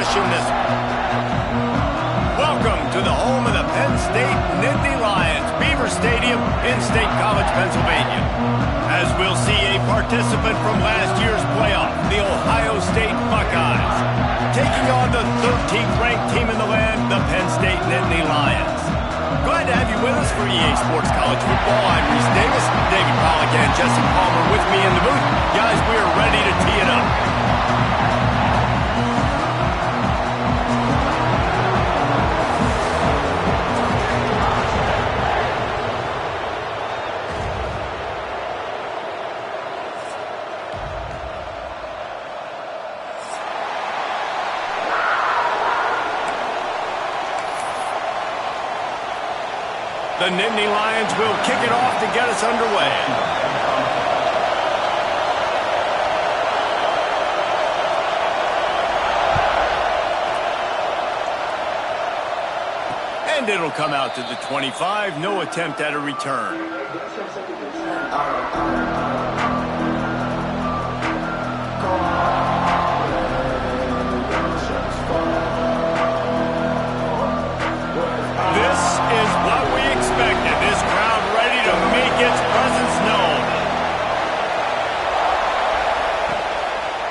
position this Welcome to the home of the Penn State Nittany Lions, Beaver Stadium in State College, Pennsylvania. As we'll see a participant from last year's playoff, the Ohio State Buckeyes, taking on the 13th ranked team in the land, the Penn State Nittany Lions. Glad to have you with us for EA Sports College Football. I'm Reese Davis, David Pollack, and Jesse Palmer with me in the booth. Guys, we are ready to tee it up. The Nittany Lions will kick it off to get us underway. And it'll come out to the 25. No attempt at a return. This is what we expected. This crowd ready to make its presence known.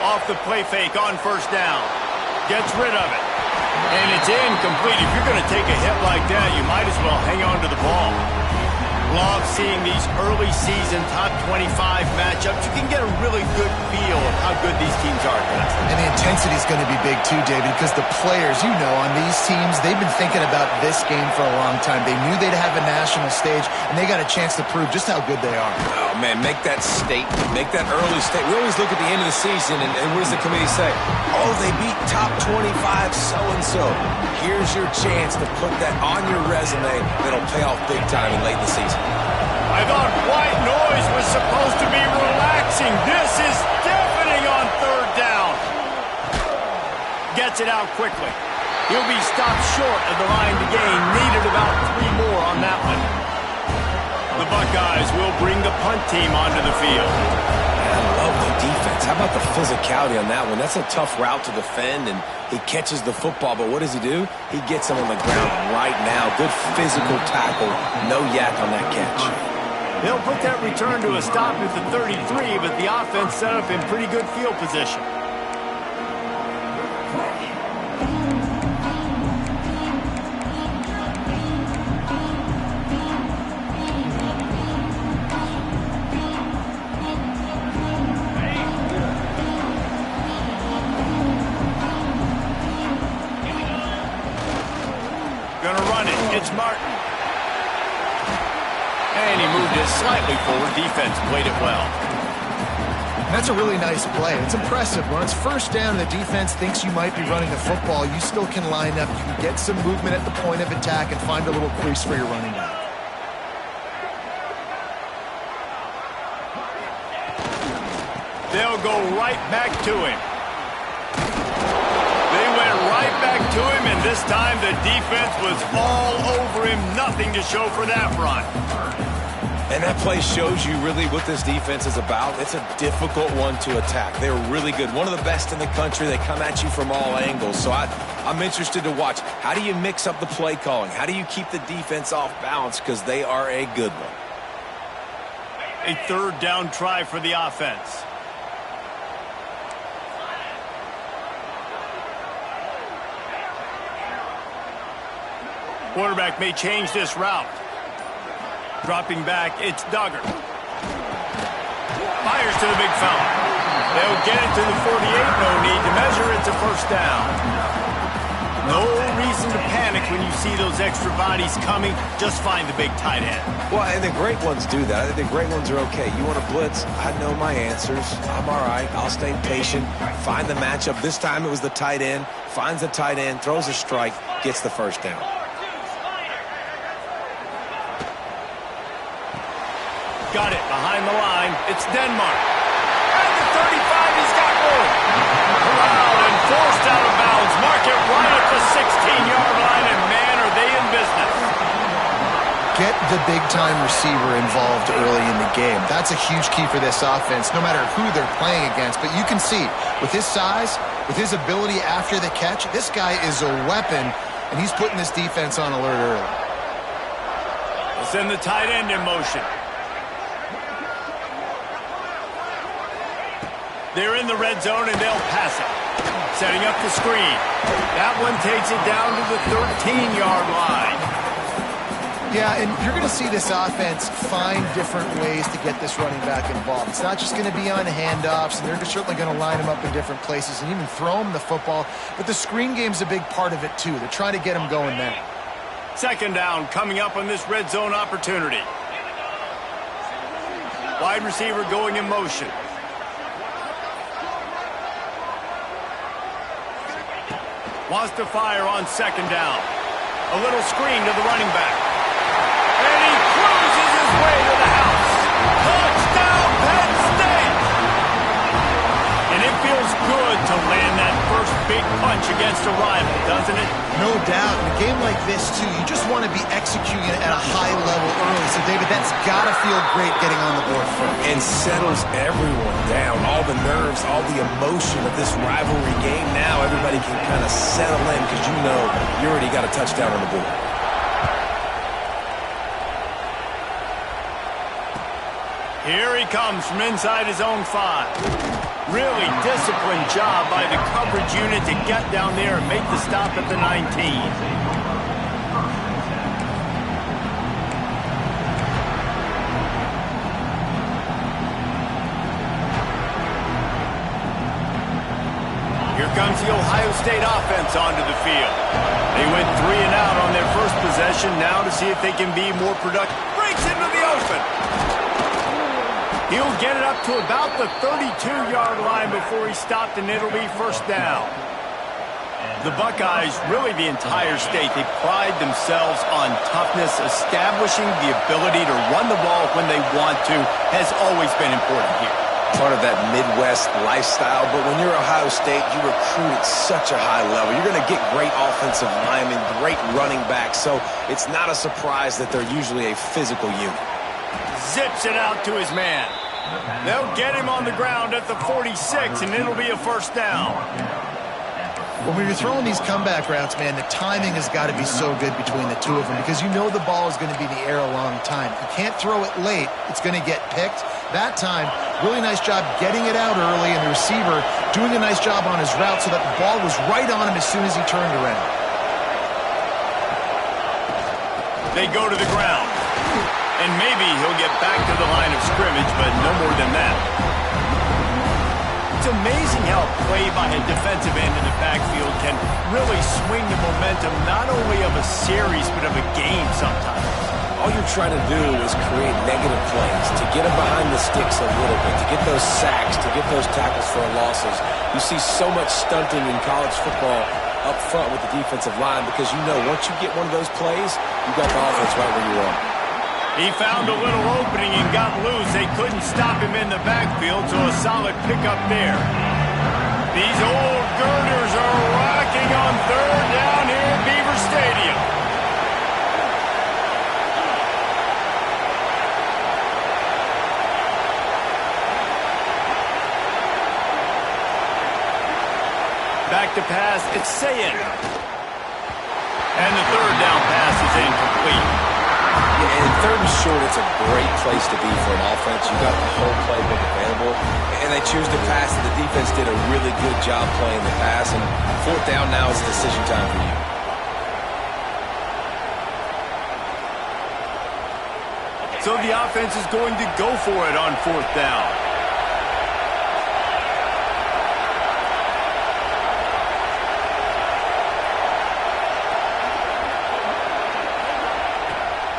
Off the play fake on first down. Gets rid of it. And it's incomplete. If you're going to take a hit like that, you might as well hang on to the ball. Love seeing these early season top 25 matchups. You can get a really good feel of how good these teams are. And the intensity is going to be big too, David, because the players, you know, on these teams, they've been thinking about this game for a long time. They knew they'd have a national stage, and they got a chance to prove just how good they are. Oh, man, make that statement. Make that early statement. We always look at the end of the season, and what does the committee say? Oh, they beat top 25 so-and-so. Here's your chance to put that on your resume that'll pay off big time in late in the season. I thought white noise was supposed to be relaxing. This is deafening on third down. Gets it out quickly. He'll be stopped short of the line to gain. Needed about 3 more on that one. The Buckeyes will bring the punt team onto the field. I love the defense. How about the physicality on that one? That's a tough route to defend, and he catches the football, but what does he do? He gets him on the ground right now. Good physical tackle. No yak on that catch. They'll put that return to a stop at the 33, but the offense set up in pretty good field position. Gonna run it. It's Martin. And he moved it slightly forward. Defense played it well. That's a really nice play. It's impressive. When it's first down and the defense thinks you might be running the football, you still can line up. You can get some movement at the point of attack and find a little crease for your running back. They'll go right back to him. They went right back to him, and this time the defense was all over him. Nothing to show for that run. And that play shows you really what this defense is about. It's a difficult one to attack. They're really good. One of the best in the country. They come at you from all angles. So I'm interested to watch. How do you mix up the play calling? How do you keep the defense off balance? Because they are a good one. A third down try for the offense. Quarterback may change this route. Dropping back, it's Duggar. Fires to the big fella. They'll get it to the 48. No need to measure. It's a first down. No reason to panic when you see those extra bodies coming. Just find the big tight end. Well, and the great ones do that. I think the great ones are okay. You want to blitz? I know my answers. I'm all right. I'll stay patient. Find the matchup. This time it was the tight end. Finds the tight end, throws a strike, gets the first down. Got it behind the line. It's Denmark. At the 35, he's got room. Corralled and forced out of bounds. Mark it right at the 16-yard line, and man, are they in business. Get the big-time receiver involved early in the game. That's a huge key for this offense, no matter who they're playing against. But you can see, with his size, with his ability after the catch, this guy is a weapon, and he's putting this defense on alert early. We'll send the tight end in motion. They're in the red zone, and they'll pass it. Setting up the screen. That one takes it down to the 13-yard line. Yeah, and you're going to see this offense find different ways to get this running back involved. It's not just going to be on handoffs, and they're certainly going to line him up in different places and even throw him the football. But the screen game's a big part of it, too. They're trying to get him going there. Second down coming up on this red zone opportunity. Wide receiver going in motion. Wants to fire on second down. A little screen to the running back. And he cruises his way to the house. Touchdown, Penn State! And it feels good to land that first big punch against a rival, doesn't it? No doubt. In a game like this, too, you just want to be executing at a high level early. So, David, that's got to feel great getting on the board first. And settles everyone down. All the nerves, all the emotion of this rivalry game. Now everybody can kind of settle in because you know you already got a touchdown on the board. Here he comes from inside his own 5. Really disciplined job by the coverage unit to get down there and make the stop at the 19. Here comes the Ohio State offense onto the field. They went 3 and out on their first possession. Now to see if they can be more productive. Breaks into the open. He'll get it up to about the 32-yard line before he stopped, and it'll be first down. The Buckeyes, really the entire state, they pride themselves on toughness. Establishing the ability to run the ball when they want to has always been important here. Part of that Midwest lifestyle, but when you're Ohio State, you recruit at such a high level. You're going to get great offensive linemen, great running backs, so it's not a surprise that they're usually a physical unit. Zips it out to his man. They'll get him on the ground at the 46, and it'll be a first down. When you're throwing these comeback routes, man, the timing has got to be so good between the two of them because you know the ball is going to be in the air a long time. You can't throw it late. It's going to get picked. That time, really nice job getting it out early, and the receiver doing a nice job on his route so that the ball was right on him as soon as he turned around. They go to the ground. And maybe he'll get back to the line of scrimmage, but no more than that. It's amazing how a play by a defensive end in the backfield can really swing the momentum not only of a series, but of a game sometimes. All you're trying to do is create negative plays, to get them behind the sticks a little bit, to get those sacks, to get those tackles for losses. You see so much stunting in college football up front with the defensive line because you know once you get one of those plays, you got the offense right where you are. He found a little opening and got loose. They couldn't stop him in the backfield, so a solid pickup there. These old girders are rocking on third down here at Beaver Stadium. Back to pass, it's Sayin. And the third down pass is incomplete. Yeah, and third and short, it's a great place to be for an offense. You got the whole playbook available, and they choose to pass it. The defense did a really good job playing the pass, and fourth down now is decision time for you. So the offense is going to go for it on fourth down.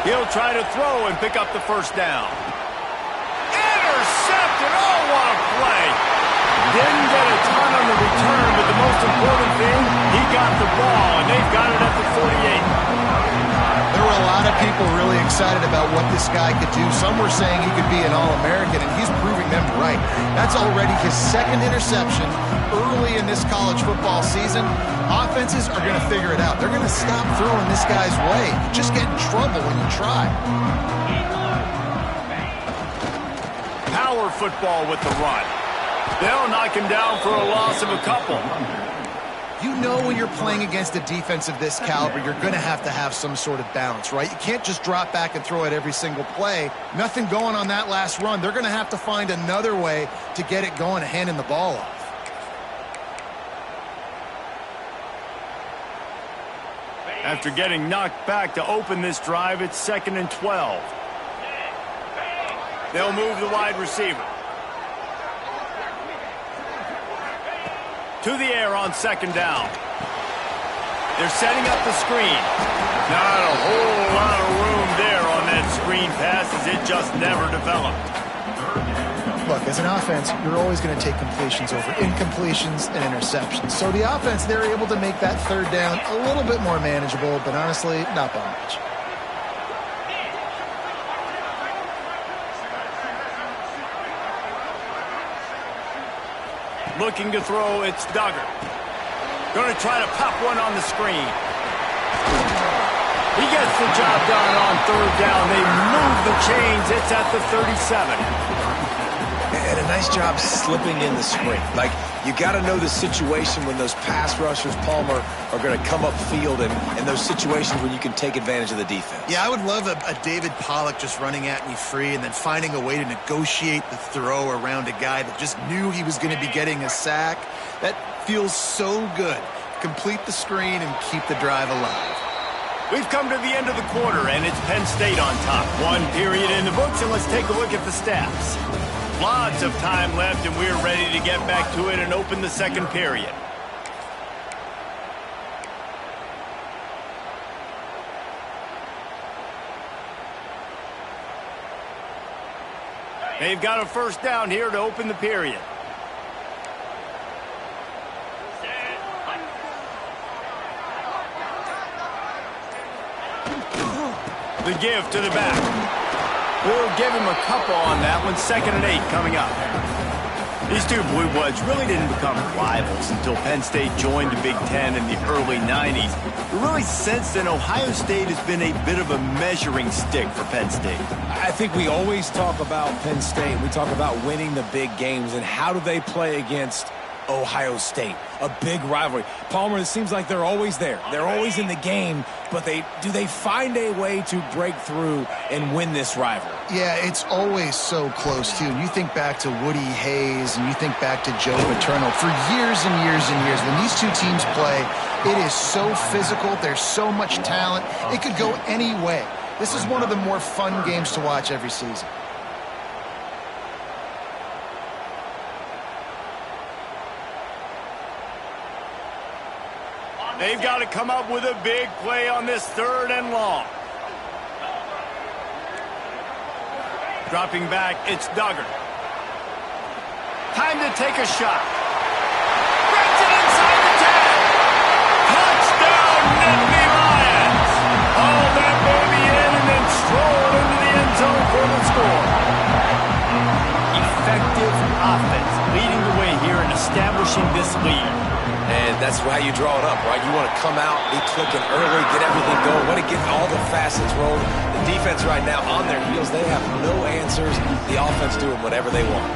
He'll try to throw and pick up the first down. Intercepted! Oh, what a play! Didn't get a ton on the return, but the most important thing, he got the ball, and they've got it at the 48. There were a lot of people really excited excited about what this guy could do. Some were saying he could be an All-American, and he's proving them right. That's already his second interception early in this college football season. Offenses are going to figure it out. They're going to stop throwing this guy's way. You just get in trouble when you try. Power football with the run. They'll knock him down for a loss of a couple. You know when you're playing against a defense of this caliber, you're going to have some sort of balance, right? You can't just drop back and throw it every single play. Nothing going on that last run. They're going to have to find another way to get it going and handing the ball off. After getting knocked back to open this drive, it's 2nd and 12. They'll move the wide receiver. To the air on 2nd down. They're setting up the screen. Not a whole lot of room there on that screen pass, as it just never developed. Look, as an offense, you're always going to take completions over incompletions and interceptions. So the offense, they're able to make that 3rd down a little bit more manageable, but honestly, not by much. Looking to throw, it's Duggar. Going to try to pop one on the screen. He gets the job done on 3rd down. They move the chains. It's at the 37. And a nice job slipping in the screen. Like, you got to know the situation when those pass rushers, Palmer, are going to come upfield and those situations when you can take advantage of the defense. Yeah, I would love a David Pollock just running at me free and then finding a way to negotiate the throw around a guy that just knew he was going to be getting a sack. That feels so good. Complete the screen and keep the drive alive. We've come to the end of the quarter, and it's Penn State on top. 1 period in the books, and let's take a look at the stats. Lots of time left, and we're ready to get back to it and open the 2nd period. They've got a 1st down here to open the period. The give to the back. We'll give him a couple on that one. 2nd and 8 coming up. These two Blue Bloods really didn't become rivals until Penn State joined the Big Ten in the early 90s. But really since then, Ohio State has been a bit of a measuring stick for Penn State. I think we always talk about Penn State. We talk about winning the big games and how do they play against Ohio State, a big rivalry. Palmer, it seems like they're always there. They're always in the game, but do they find a way to break through and win this rivalry? Yeah, it's always so close, too. You think back to Woody Hayes and you think back to Joe Paterno. For years and years and years, when these two teams play, it is so physical. There's so much talent. It could go any way. This is one of the more fun games to watch every season. They've got to come up with a big play on this 3rd and long. Dropping back, it's Duggar. Time to take a shot. Breaks it inside the 10. Touchdown, Nittany Lions. Haul that baby in and then stroll into the end zone for the score. Effective offense leading the way here and establishing this lead. And that's how you draw it up, right? You want to come out, be clicking early, get everything going, want to get all the facets rolling. The defense right now on their heels, they have no answers. The offense doing whatever they want.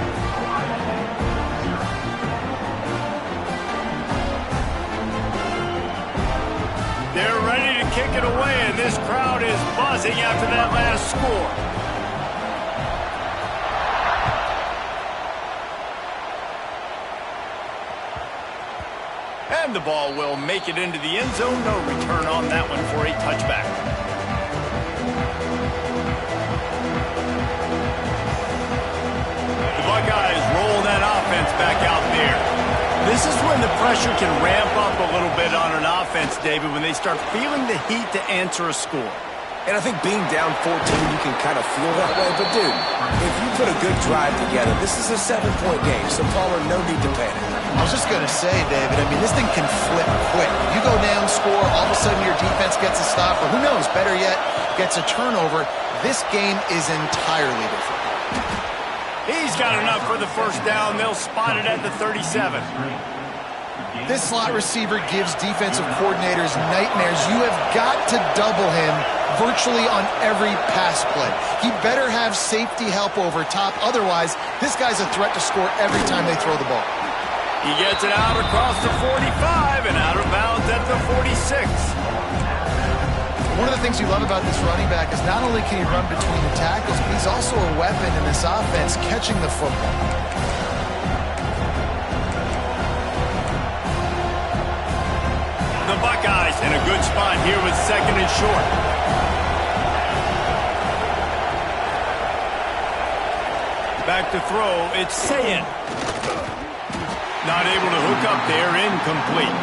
They're ready to kick it away, and this crowd is buzzing after that last score. And the ball will make it into the end zone. No return on that one for a touchback. The Buckeyes roll that offense back out there. This is when the pressure can ramp up a little bit on an offense, David, when they start feeling the heat to answer a score. And I think being down 14, you can kind of feel that way. But, dude, if you put a good drive together, this is a 7-point game. So, Palmer, no need to panic. I was just going to say, David, I mean, this thing can flip quick. You go down, score, all of a sudden your defense gets a stop, or who knows, better yet, gets a turnover. This game is entirely different. He's got enough for the first down. They'll spot it at the 37. This slot receiver gives defensive coordinators nightmares. You have got to double him virtually on every pass play. He better have safety help over top. Otherwise, this guy's a threat to score every time they throw the ball. He gets it out across the 45 and out of bounds at the 46. One of the things you love about this running back is not only can he run between the tackles, but he's also a weapon in this offense catching the football. The Buckeyes in a good spot here with 2nd and short. Back to throw, it's Sayin. Not able to hook up there, incomplete.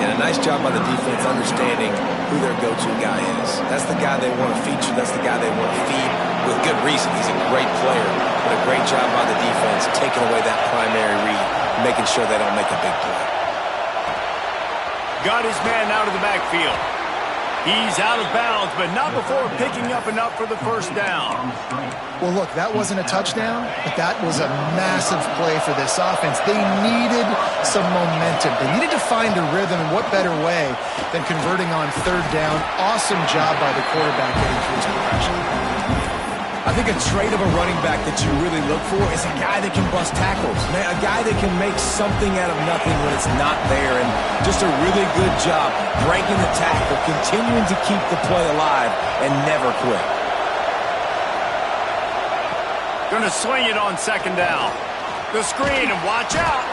And a nice job by the defense understanding who their go-to guy is. That's the guy they want to feature. That's the guy they want to feed with good reason. He's a great player, but a great job by the defense taking away that primary read, making sure they don't make a big play. Got his man out of the backfield. He's out of bounds, but not before picking up enough for the first down. Well, look, that wasn't a touchdown, but that was a massive play for this offense. They needed some momentum. They needed to find a rhythm, and what better way than converting on 3rd down. Awesome job by the quarterback getting through his progression. I think a trait of a running back that you really look for is a guy that can bust tackles. Man, a guy that can make something out of nothing when it's not there. And just a really good job breaking the tackle, continuing to keep the play alive, and never quit. Going to swing it on 2nd down. The screen, and watch out.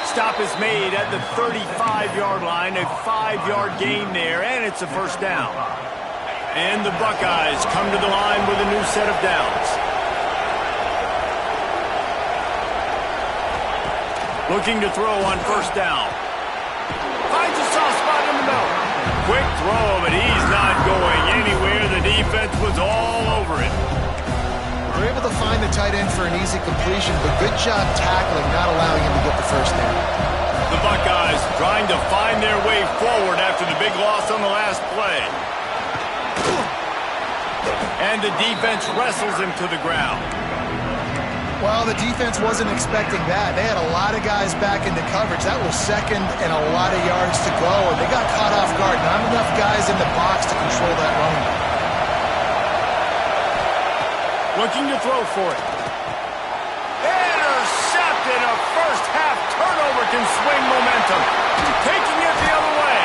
Stop is made at the 35-yard line. A 5-yard gain there, and it's a first down. And the Buckeyes come to the line with a new set of downs. Looking to throw on 1st down. Finds a soft spot in the middle. Quick throw, but he's not going anywhere. The defense was all over it. We're able to find the tight end for an easy completion, but good job tackling, not allowing him to get the first down. The Buckeyes trying to find their way forward after the big loss on the last play. And the defense wrestles him to the ground. Well, the defense wasn't expecting that. They had a lot of guys back into coverage. That was 2nd and a lot of yards to go, and they got caught off guard. Not enough guys in the box to control that running back. Looking to throw for it. Intercepted. A first-half turnover can swing momentum. Taking it the other way.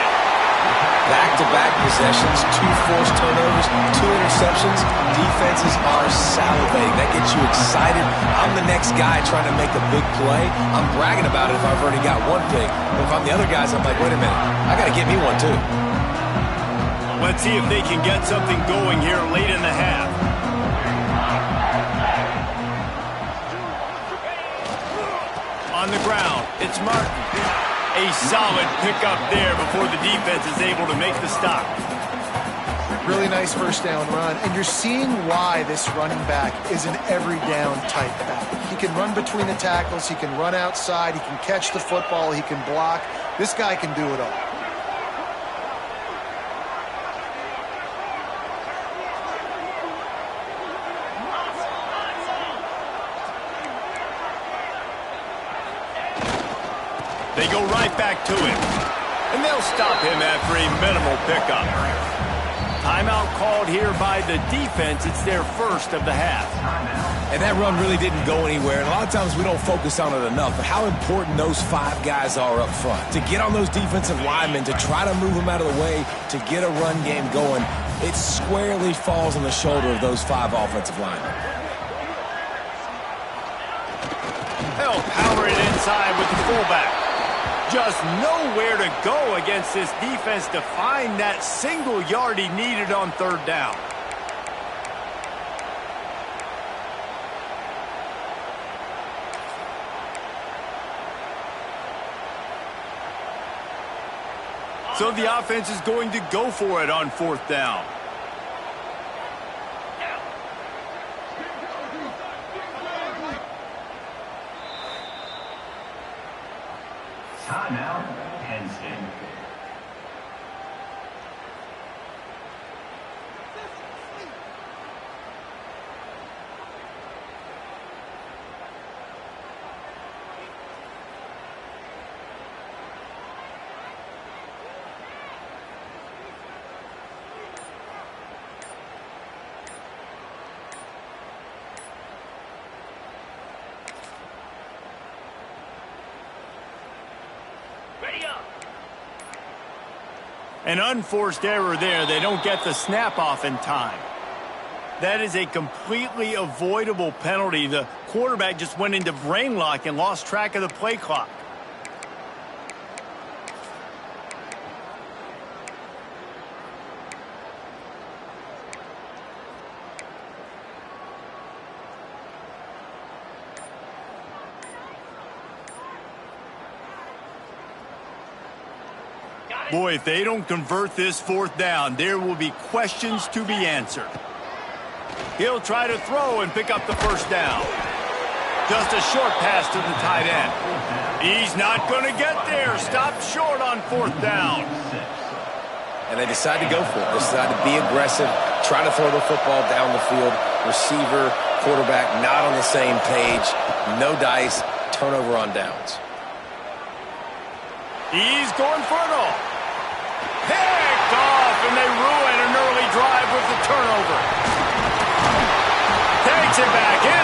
Back-to-back possessions, 2 forced turnovers, 2 interceptions. Defenses are salivating. That gets you excited. I'm the next guy trying to make a big play. I'm bragging about it if I've already got one pick. But if I'm the other guys, I'm like, wait a minute. I got to get me one too. Let's see if they can get something going here late in the half. On the ground, it's Martin. A solid pickup there before the defense is able to make the stop. Really nice first down run, and you're seeing why this running back is an every down type back. He can run between the tackles, he can run outside, he can catch the football, he can block. This guy can do it all. They go right back to him. And they'll stop him after a minimal pickup. Timeout called here by the defense. It's their first of the half. And that run really didn't go anywhere. And a lot of times we don't focus on it enough. But how important those 5 guys are up front. To get on those defensive linemen, to try to move them out of the way, to get a run game going, it squarely falls on the shoulder of those 5 offensive linemen. They'll power it inside with the fullback. Just nowhere to go against this defense to find that single yard he needed on 3rd down. So the offense is going to go for it on 4th down. Timeout, Penn State. An unforced error there. They don't get the snap off in time. That is a completely avoidable penalty. The quarterback just went into brain lock and lost track of the play clock. Boy, if they don't convert this fourth down, there will be questions to be answered. He'll try to throw and pick up the first down. Just a short pass to the tight end. He's not going to get there. Stop short on fourth down. And they decide to go for it. They decide to be aggressive, try to throw the football down the field. Receiver, quarterback, not on the same page. No dice, turnover on downs. He's going for it all. Picked off, and they ruin an early drive with the turnover. Takes it back in.